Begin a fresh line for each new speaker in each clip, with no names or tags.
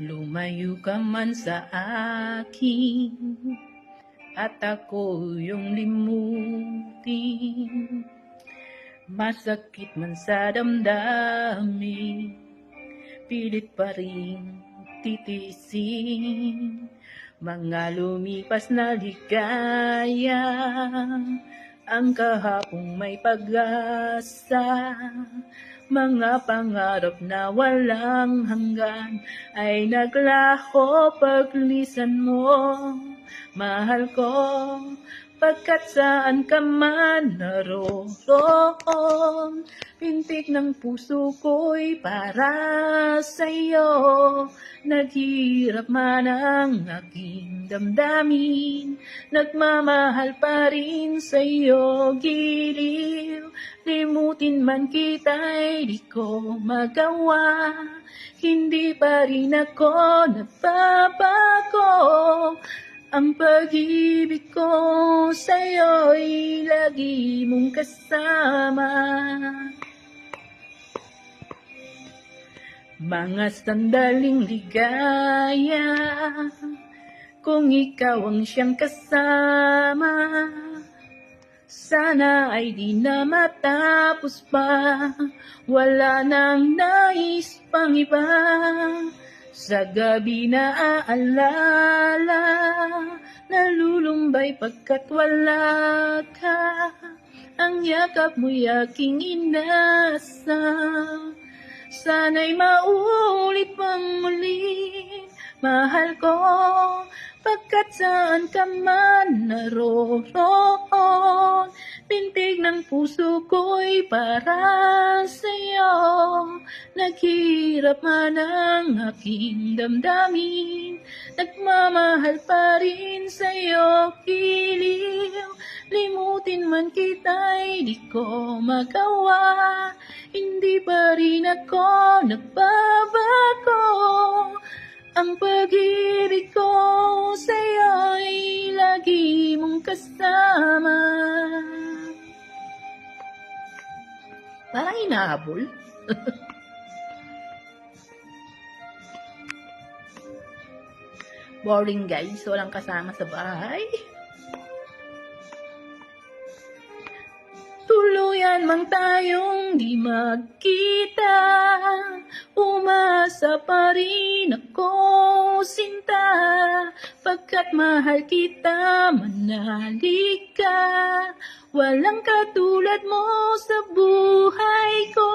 Lumayo ka man sa akin at ako yung limutin. Masakit man sa damdamin, pilit pa rin titiisin. Mga lumipas na ligaya, ang kahapong may pag-asa. Mga pangarap na walang hanggan ay naglaho paglisan mo. Mahal ko, pagkat saan ka man naroon, pintig ng puso ko'y para sa'yo. Naghirap man ang aking damdamin, nagmamahal pa rin sa'yo, giliw. Limutin man kita'y di ko magawa, hindi pa rin ako nagbabago. Ang pag-ibig ko sa'yo'y lagi mong kasama. Mga sandaling ligaya, kung ikaw ang siyang kasama, sana ay di na matapos pa, wala nang nais pang iba. Sa gabi na aalala, nalulumbay pagkat wala ka, ang yakap mo'y aking inasa. Sana'y maulit pang muli, mahal ko, pagkat saan ka man naroon, pintig ng puso ko'y para sa'yo. Naghirap man ang aking damdamin, nagmamahal pa rin sa'yo, giliw. Limutin man kita'y di ko magawa, hindi pa rin ako nagbabago. Ang pag-ibig ko sa'yo'y lagi mong kasama. Parang hinahabol. Boring guys, walang kasama sa bahay. Tuluyan mang tayong di magkita, umasa pa rin ako, sinta, pagkat mahal kita, manali ka. Walang katulad mo sa buhay ko,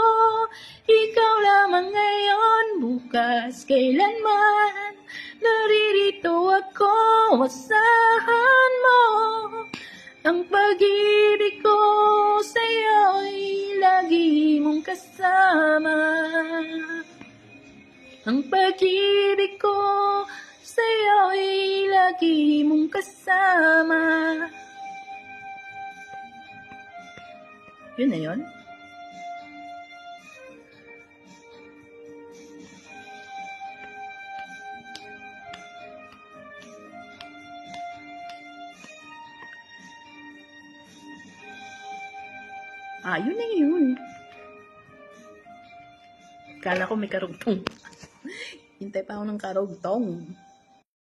ikaw lamang ngayon, bukas, kailanman, naririto ako, asahan mo. Ang pag-ibig ko sa'yo'y lagi mong kasama. Ang pag-ibig ko sa'yo'y lagi mong kasama. Yun na yun? Yun na yun. Kala ko may karugtong. Hintay pa ako ng karugtong.